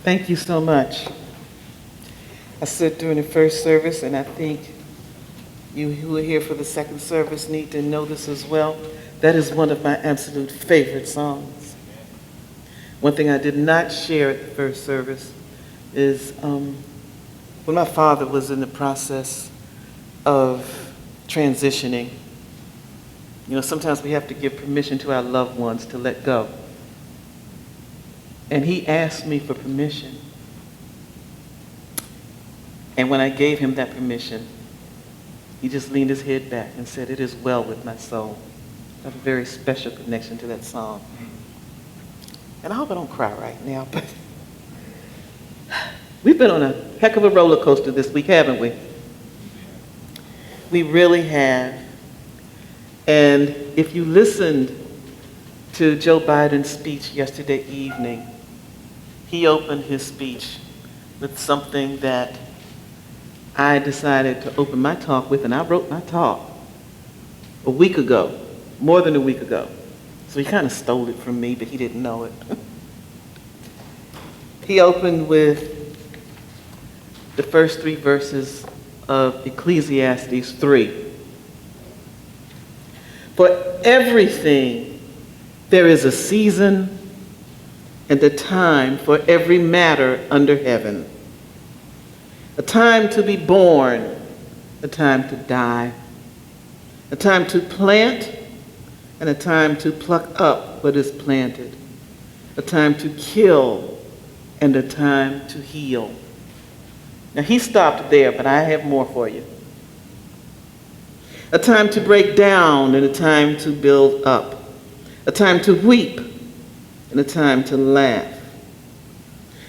Thank you so much. I said during the first service, and I think you who are here for the second service need to know this as well. That is one of my absolute favorite songs. One thing I did not share at the first service is when my father was in the process of transitioning. You know, sometimes we have to give permission to our loved ones to let go. And he asked me for permission. And when I gave him that permission, he just leaned his head back and said, "It is well with my soul." I have a very special connection to that song. And I hope I don't cry right now, but we've been on a heck of a roller coaster this week, haven't we? We really have. And if you listened to Joe Biden's speech yesterday evening, he opened his speech with something that I decided to open my talk with, and I wrote my talk a week ago, more than a week ago. So he kind of stole it from me, but he didn't know it. He opened with the first 3 verses of Ecclesiastes 3. For everything there is a season and a time for every matter under heaven. A time to be born, a time to die, a time to plant, and a time to pluck up what is planted, a time to kill, and a time to heal. Now he stopped there, but I have more for you. A time to break down and a time to build up, a time to weep and a time to laugh,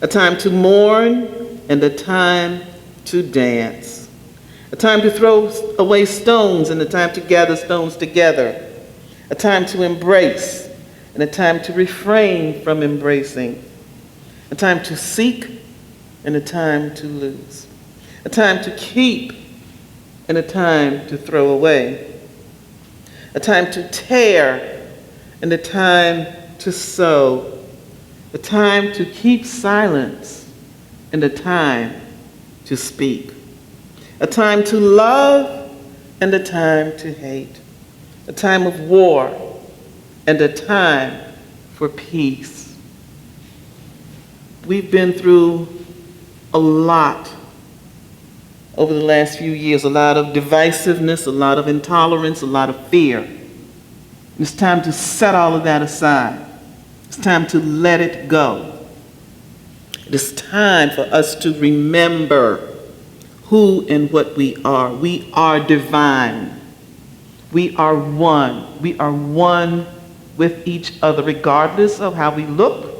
a time to mourn and a time to dance, a time to throw away stones and a time to gather stones together, a time to embrace and a time to refrain from embracing, a time to seek and a time to lose, a time to keep and a time to throw away, a time to tear and a time to sow, a time to keep silence and a time to speak, a time to love and a time to hate, a time of war and a time for peace. We've been through a lot over the last few years, a lot of divisiveness, a lot of intolerance, a lot of fear. It's time to set all of that aside. It's time to let it go. It is time for us to remember who and what we are. We are divine. We are one. We are one with each other, regardless of how we look,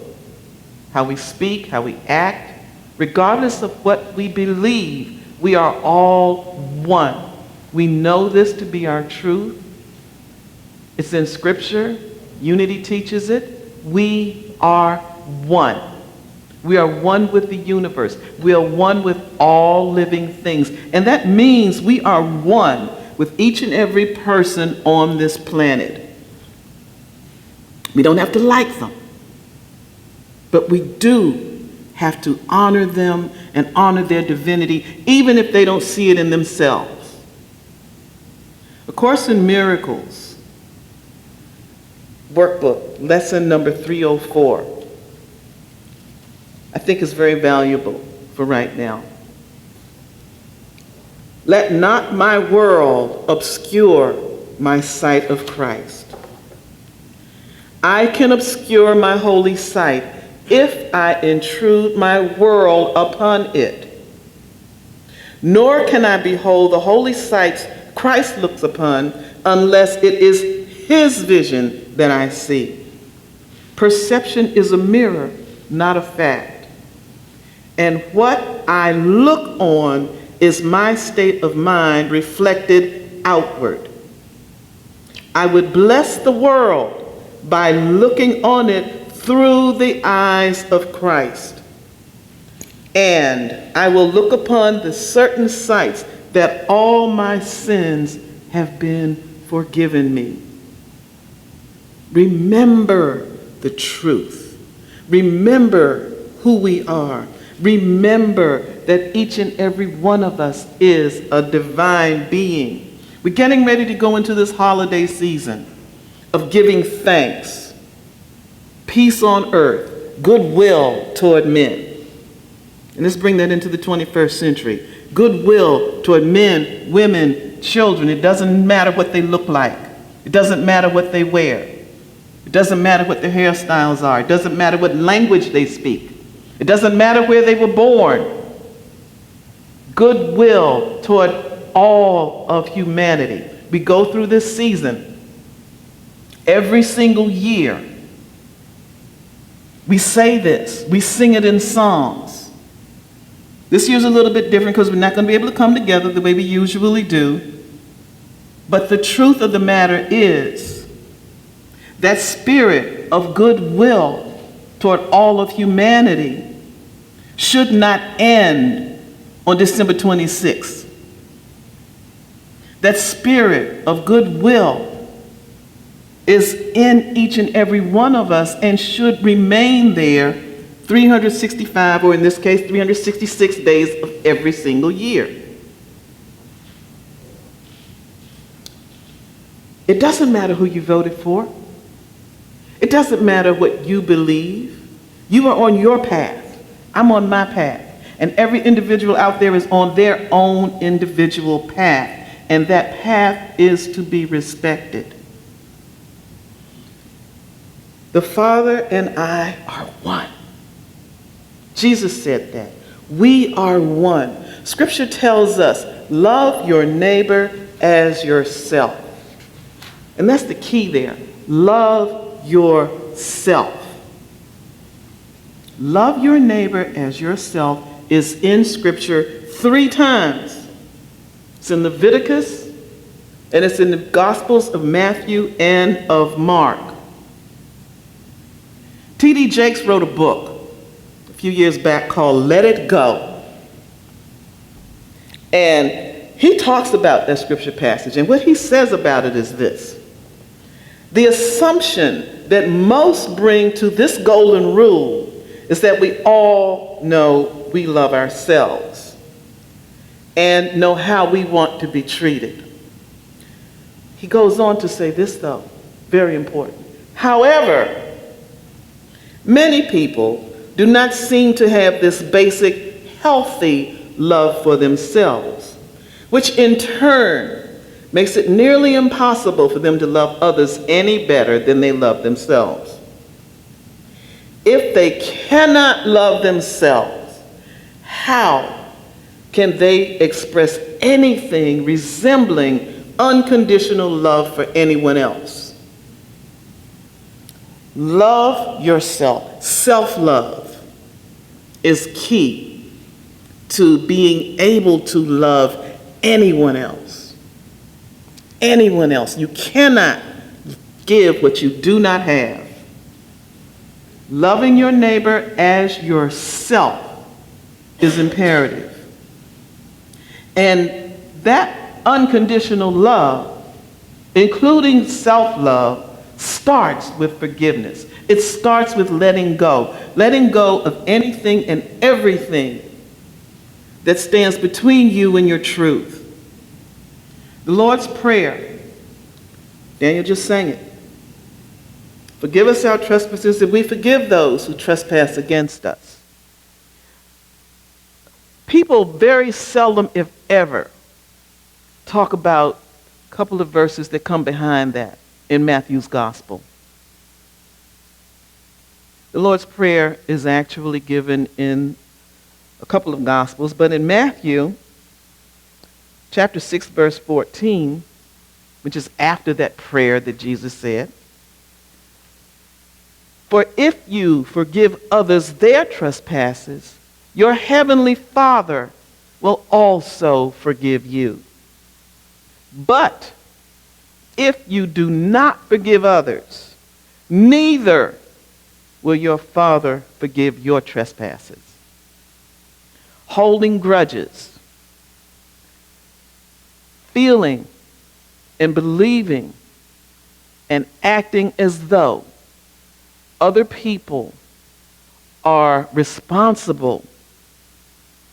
how we speak, how we act, regardless of what we believe. We are all one. We know this to be our truth. It's in Scripture. Unity teaches it. We are one. We are one with the universe. We are one with all living things. And that means we are one with each and every person on this planet. We don't have to like them, but we do have to honor them and honor their divinity, even if they don't see it in themselves. A Course in Miracles workbook, lesson number 304, I think is very valuable for right now. Let not my world obscure my sight of Christ. I can obscure my holy sight if I intrude my world upon it. Nor can I behold the holy sights Christ looks upon unless it is his vision that I see. Perception is a mirror, not a fact. And what I look on is my state of mind reflected outward. I would bless the world by looking on it through the eyes of Christ. And I will look upon the certain sights that all my sins have been forgiven me. Remember the truth. Remember who we are. Remember that each and every one of us is a divine being. We're getting ready to go into this holiday season of giving thanks, peace on earth, goodwill toward men. And let's bring that into the 21st century. Goodwill toward men, women, children. It doesn't matter what they look like. It doesn't matter what they wear. It doesn't matter what their hairstyles are. It doesn't matter what language they speak. It doesn't matter where they were born. Goodwill toward all of humanity. We go through this season every single year. We say this. We sing it in songs. This year's a little bit different because we're not going to be able to come together the way we usually do. But the truth of the matter is that spirit of goodwill toward all of humanity should not end on December 26th. That spirit of goodwill is in each and every one of us and should remain there 365, or in this case, 366 days of every single year. It doesn't matter who you voted for. It doesn't matter what you believe. You are on your path. I'm on my path. And every individual out there is on their own individual path. And that path is to be respected. The Father and I are one. Jesus said that. We are one. Scripture tells us, love your neighbor as yourself. And that's the key there. Love yourself. Love your neighbor as yourself is in Scripture 3 times. It's in Leviticus, and it's in the Gospels of Matthew and of Mark. T.D. Jakes wrote a book a few years back called Let It Go. And he talks about that scripture passage, and what he says about it is this. The assumption that most bring to this golden rule is that we all know we love ourselves and know how we want to be treated. He goes on to say this, though, very important. However, many people do not seem to have this basic, healthy love for themselves, which in turn makes it nearly impossible for them to love others any better than they love themselves. If they cannot love themselves, how can they express anything resembling unconditional love for anyone else? Love yourself. Self-love is key to being able to love anyone else. Anyone else. You cannot give what you do not have. Loving your neighbor as yourself is imperative. And that unconditional love, including self-love, starts with forgiveness. It starts with letting go of anything and everything that stands between you and your truth. The Lord's Prayer, Daniel just sang it. Forgive us our trespasses as we forgive those who trespass against us. People very seldom, if ever, talk about a couple of verses that come behind that in Matthew's Gospel. The Lord's Prayer is actually given in a couple of Gospels, but in Matthew, chapter 6, verse 14, which is after that prayer that Jesus said, "For if you forgive others their trespasses, your heavenly Father will also forgive you. But if you do not forgive others, neither will your Father forgive your trespasses." Holding grudges, feeling and believing and acting as though other people are responsible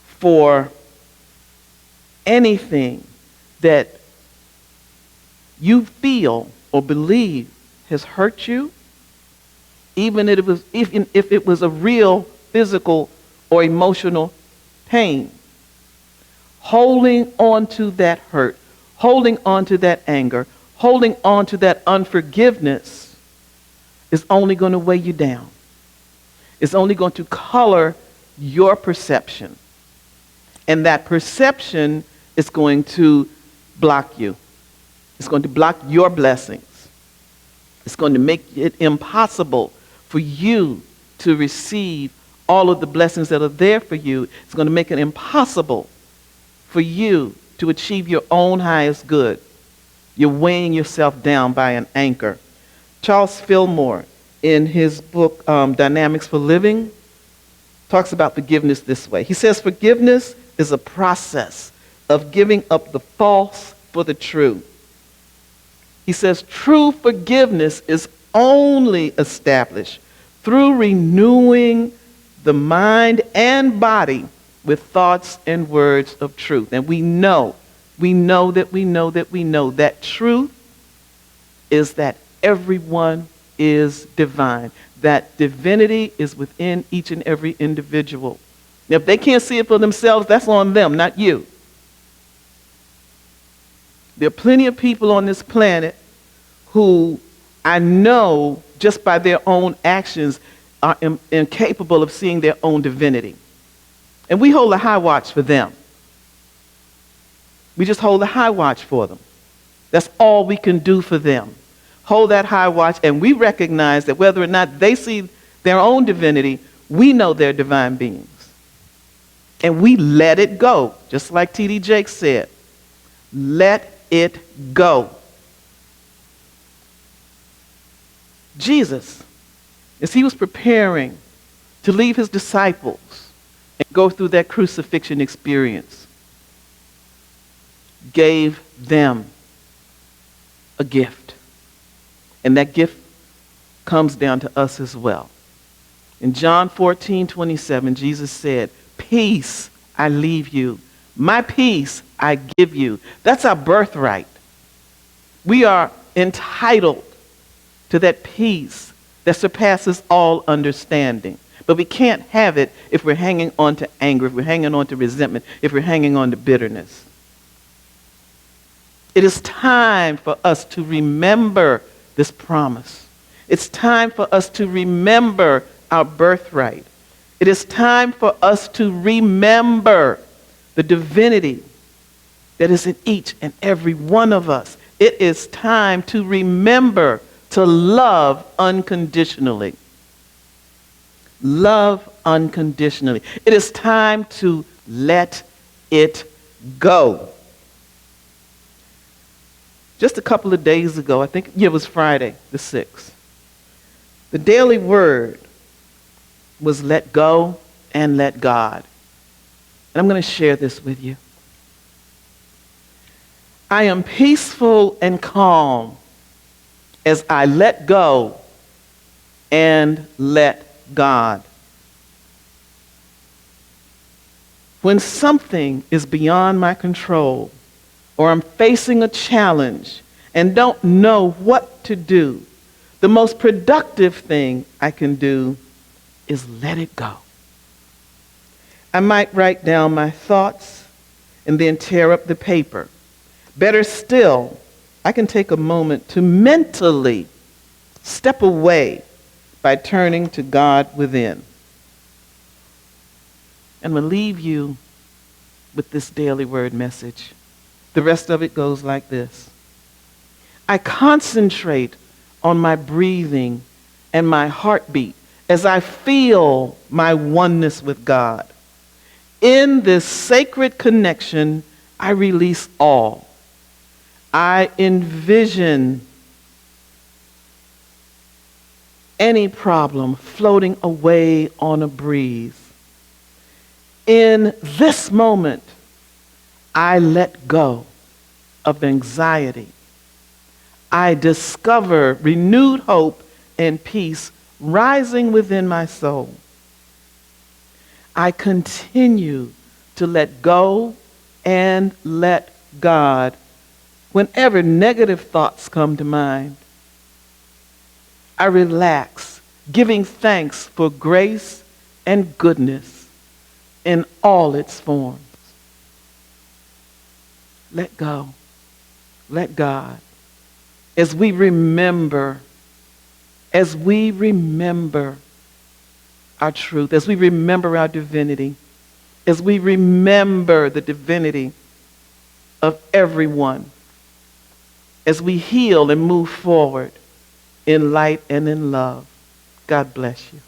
for anything that you feel or believe has hurt you, even if it was a real physical or emotional pain, holding on to that hurt, holding on to that anger, holding on to that unforgiveness is only going to weigh you down. It's only going to color your perception. And that perception is going to block you. It's going to block your blessings. It's going to make it impossible for you to receive all of the blessings that are there for you. It's going to make it impossible for you to achieve your own highest good. You're weighing yourself down by an anchor. Charles Fillmore, in his book, Dynamics for Living, talks about forgiveness this way. He says, forgiveness is a process of giving up the false for the true. He says, true forgiveness is only established through renewing the mind and body with thoughts and words of truth. And we know that truth is that everyone is divine. That divinity is within each and every individual. Now, if they can't see it for themselves, that's on them, not you. There are plenty of people on this planet who I know just by their own actions are incapable of seeing their own divinity. And we hold a high watch for them. We just hold a high watch for them. That's all we can do for them. Hold that high watch, and we recognize that whether or not they see their own divinity, we know they're divine beings. And we let it go, just like T.D. Jakes said. Let it go. Jesus, as he was preparing to leave his disciples and go through that crucifixion experience, gave them a gift. And that gift comes down to us as well. In John 14:27, Jesus said, peace I leave you. My peace I give you. That's our birthright. We are entitled to that peace that surpasses all understanding. But we can't have it if we're hanging on to anger, if we're hanging on to resentment, if we're hanging on to bitterness. It is time for us to remember this promise. It's time for us to remember our birthright. It is time for us to remember the divinity that is in each and every one of us. It is time to remember to love unconditionally. Love unconditionally. It is time to let it go. Just a couple of days ago, I think it was Friday the 6th, the daily word was let go and let God. And I'm going to share this with you. I am peaceful and calm as I let go and let God. When something is beyond my control, or I'm facing a challenge and don't know what to do, the most productive thing I can do is let it go. I might write down my thoughts and then tear up the paper. Better still, I can take a moment to mentally step away by turning to God within. And I'm going to leave you with this daily word message. The rest of it goes like this. I concentrate on my breathing and my heartbeat as I feel my oneness with God. In this sacred connection, I release all. I envision any problem floating away on a breeze. In this moment, I let go of anxiety. I discover renewed hope and peace rising within my soul. I continue to let go and let God whenever negative thoughts come to mind. I relax, giving thanks for grace and goodness in all its forms. Let go. Let God. As we remember our truth, as we remember our divinity, as we remember the divinity of everyone, as we heal and move forward in light and in love. God bless you.